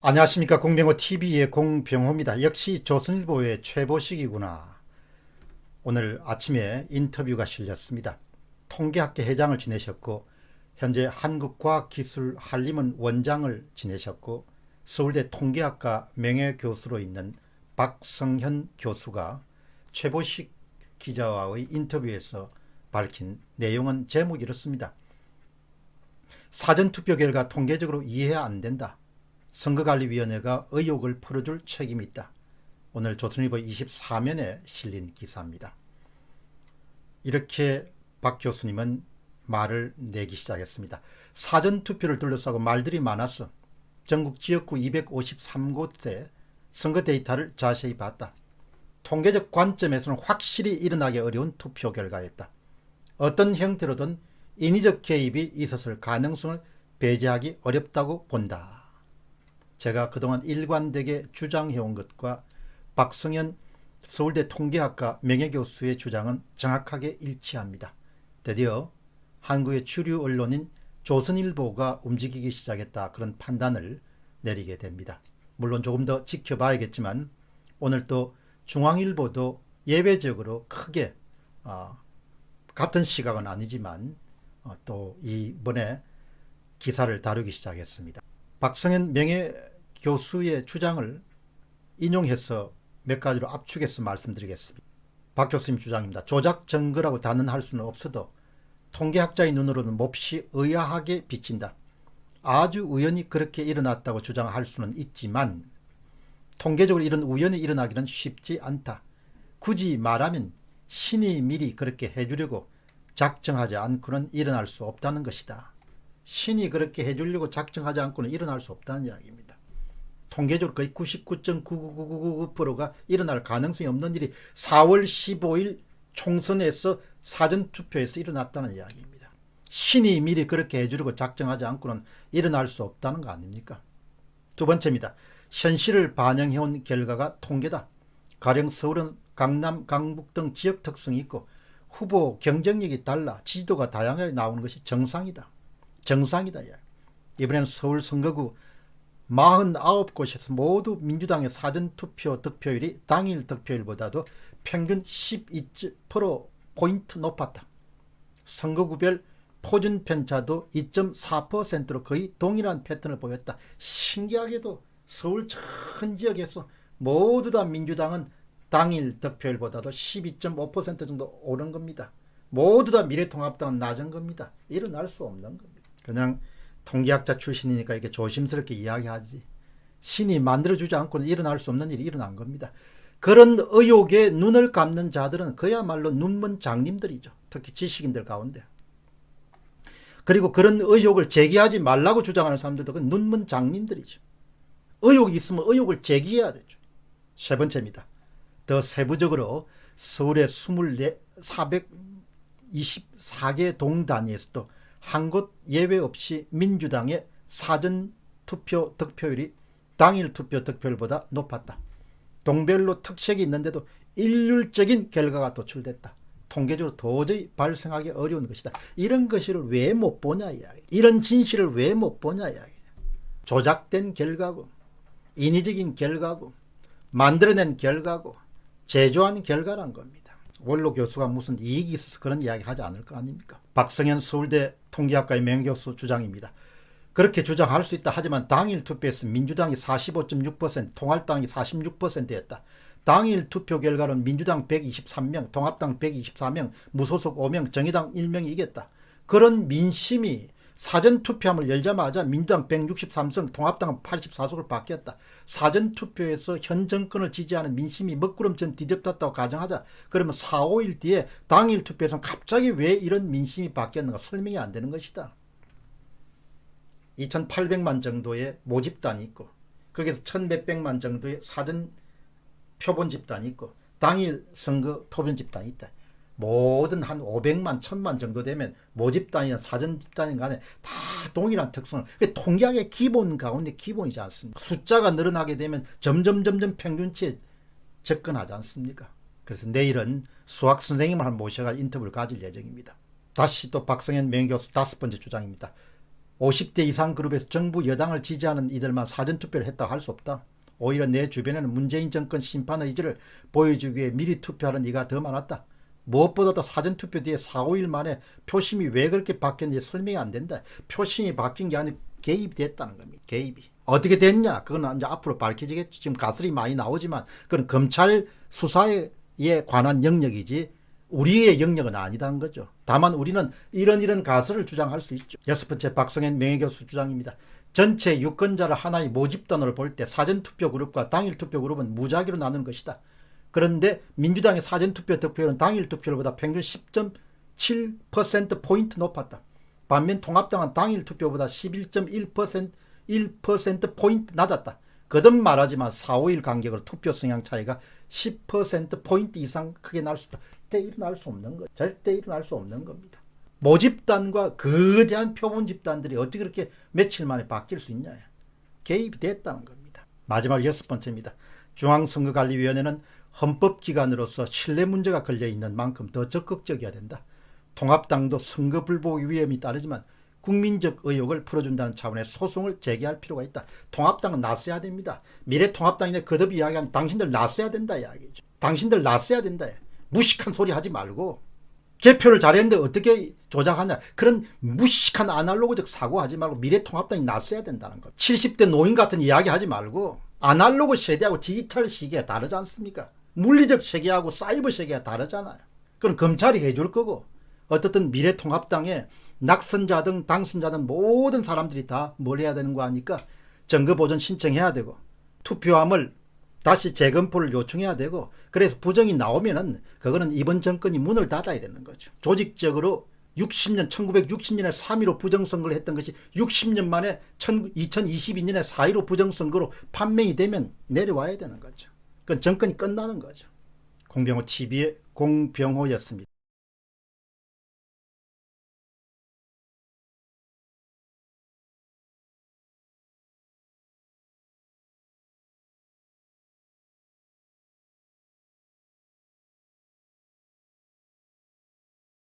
안녕하십니까. 공병호TV의 공병호입니다. 역시 조선일보의 최보식이구나. 오늘 아침에 인터뷰가 실렸습니다. 통계학회 회장을 지내셨고 현재 한국과학기술 한림원 원장을 지내셨고 서울대 통계학과 명예교수로 있는 박성현 교수가 최보식 기자와의 인터뷰에서 밝힌 내용은 제목이 이렇습니다. 사전투표 결과 통계적으로 이해 안 된다. 선거관리위원회가 의혹을 풀어줄 책임이 있다. 오늘 조선일보 24면에 실린 기사입니다. 이렇게 박 교수님은 말을 내기 시작했습니다. 사전투표를 둘러싸고 말들이 많았어. 전국 지역구 253곳의 선거 데이터를 자세히 봤다. 통계적 관점에서는 확실히 일어나기 어려운 투표 결과였다. 어떤 형태로든 인위적 개입이 있었을 가능성을 배제하기 어렵다고 본다. 제가 그동안 일관되게 주장해온 것과 박성현 서울대 통계학과 명예교수의 주장은 정확하게 일치합니다. 드디어 한국의 주류 언론인 조선일보가 움직이기 시작했다. 그런 판단을 내리게 됩니다. 물론 조금 더 지켜봐야겠지만 오늘 또 중앙일보도 예외적으로 크게 같은 시각은 아니지만 또 이번에 기사를 다루기 시작했습니다. 박성현 명예교수의 주장을 인용해서 몇 가지로 압축해서 말씀드리겠습니다. 박 교수님 주장입니다. 조작 증거라고 단언할 수는 없어도 통계학자의 눈으로는 몹시 의아하게 비친다. 아주 우연히 그렇게 일어났다고 주장할 수는 있지만 통계적으로 이런 우연히 일어나기는 쉽지 않다. 굳이 말하면 신이 미리 그렇게 해주려고 작정하지 않고는 일어날 수 없다는 것이다. 신이 그렇게 해주려고 작정하지 않고는 일어날 수 없다는 이야기입니다. 통계적으로 거의 99.99999%가 일어날 가능성이 없는 일이 4월 15일 총선에서 사전투표에서 일어났다는 이야기입니다. 신이 미리 그렇게 해주려고 작정하지 않고는 일어날 수 없다는 거 아닙니까? 두 번째입니다. 현실을 반영해온 결과가 통계다. 가령 서울은 강남, 강북 등 지역 특성이 있고 후보 경쟁력이 달라 지지도가 다양하게 나오는 것이 정상이다. 이번에는 서울 선거구 49곳에서 모두 민주당의 사전투표 득표율이 당일 득표율보다도 평균 12% 높았다. 선거구별 표준 편차도 2.4%로 거의 동일한 패턴을 보였다. 신기하게도 서울 전 지역에서 모두 다 민주당은 당일 득표율보다도 12.5% 정도 오른 겁니다. 모두 다 미래통합당은 낮은 겁니다. 일어날 수 없는 겁니다. 그냥 통계학자 출신이니까 이렇게 조심스럽게 이야기하지. 신이 만들어주지 않고는 일어날 수 없는 일이 일어난 겁니다. 그런 의혹에 눈을 감는 자들은 그야말로 눈먼 장님들이죠. 특히 지식인들 가운데. 그리고 그런 의혹을 제기하지 말라고 주장하는 사람들도 그 눈먼 장님들이죠. 의혹이 있으면 의혹을 제기해야 되죠. 세 번째입니다. 더 세부적으로 서울의 424개 동단위에서도 한 곳 예외 없이 민주당의 사전투표 득표율이 당일 투표 득표율보다 높았다. 동별로 특색이 있는데도 일률적인 결과가 도출됐다. 통계적으로 도저히 발생하기 어려운 것이다. 이런 것을 왜 못 보냐 이야기. 이런 진실을 왜 못 보냐 이야기. 조작된 결과고 인위적인 결과고 만들어낸 결과고 제조한 결과란 겁니다. 원로 교수가 무슨 이익이 있어서 그런 이야기 하지 않을 거 아닙니까? 박성현 서울대 통계학과의 명예교수 주장입니다. 그렇게 주장할 수 있다 하지만 당일 투표에서 민주당이 45.6%, 통합당이 46%였다. 당일 투표 결과는 민주당 123명, 통합당 124명, 무소속 5명, 정의당 1명이 이겼다. 그런 민심이 사전투표함을 열자마자 민주당 163석, 통합당은 84석을 바뀌었다. 사전투표에서 현 정권을 지지하는 민심이 먹구름처럼 뒤집혔다고 가정하자. 그러면 4, 5일 뒤에 당일 투표에서는 갑자기 왜 이런 민심이 바뀌었는가 설명이 안 되는 것이다. 2800만 정도의 모집단이 있고 거기서 1100만 정도의 사전 표본 집단이 있고 당일 선거 표본 집단이 있다. 모든 한 500만, 1000만 정도 되면 모집단이나 사전 집단인 간에 다 동일한 특성을, 통계학의 기본 가운데 기본이지 않습니까? 숫자가 늘어나게 되면 점점 평균치에 접근하지 않습니까? 그래서 내일은 수학 선생님을 모셔가 인터뷰를 가질 예정입니다. 다시 또 박성현 명예교수 다섯 번째 주장입니다. 50대 이상 그룹에서 정부 여당을 지지하는 이들만 사전투표를 했다고 할 수 없다. 오히려 내 주변에는 문재인 정권 심판 의지를 보여주기 위해 미리 투표하는 이가 더 많았다. 무엇보다도 사전투표 뒤에 4, 5일 만에 표심이 왜 그렇게 바뀌었는지 설명이 안 된다. 표심이 바뀐 게 아니라 개입이 됐다는 겁니다. 개입이. 어떻게 됐냐? 그건 이제 앞으로 밝혀지겠죠. 지금 가설이 많이 나오지만 그건 검찰 수사에 관한 영역이지 우리의 영역은 아니다는 거죠. 다만 우리는 이런 가설을 주장할 수 있죠. 6번째, 박성현 명예교수 주장입니다. 전체 유권자를 하나의 모집단으로 볼 때 사전투표 그룹과 당일투표 그룹은 무작위로 나누는 것이다. 그런데 민주당의 사전투표 득표율은 당일투표율보다 평균 10.7%포인트 높았다. 반면 통합당은 당일투표보다 11.1%포인트 낮았다. 거듭 말하지만 4, 5일 간격으로 투표 성향 차이가 10%포인트 이상 크게 날 수 있다. 절대 일어날 수 없는 거. 절대 일어날 수 없는 겁니다. 모집단과 거대한 표본 집단들이 어떻게 그렇게 며칠 만에 바뀔 수 있냐. 개입이 됐다는 겁니다. 마지막 6번째입니다. 중앙선거관리위원회는 헌법기관으로서 신뢰 문제가 걸려있는 만큼 더 적극적이어야 된다. 통합당도 선거 불복 위험이 따르지만 국민적 의혹을 풀어준다는 차원의 소송을 제기할 필요가 있다. 통합당은 나서야 됩니다. 미래통합당이나 거듭 이야기하는 당신들 나서야 된다 이야기죠. 당신들 나서야 된다. 무식한 소리 하지 말고 개표를 잘했는데 어떻게 조작하냐. 그런 무식한 아날로그적 사고하지 말고 미래통합당이 나서야 된다는 것. 70대 노인 같은 이야기 하지 말고 아날로그 세대하고 디지털 시계가 다르지 않습니까? 물리적 세계하고 사이버 세계가 다르잖아요. 그건 검찰이 해줄 거고 어떻든 미래통합당에 낙선자든 당선자든 모든 사람들이 다 뭘 해야 되는 거 아니까 증거보전 신청해야 되고 투표함을 다시 재검표를 요청해야 되고 그래서 부정이 나오면은 그거는 이번 정권이 문을 닫아야 되는 거죠. 조직적으로 1960년에 3.15 부정선거를 했던 것이 60년 만에 2022년에 4.15 부정선거로 판명이 되면 내려와야 되는 거죠. 그건 정권이 끝나는 거죠. 공병호 TV의 공병호였습니다.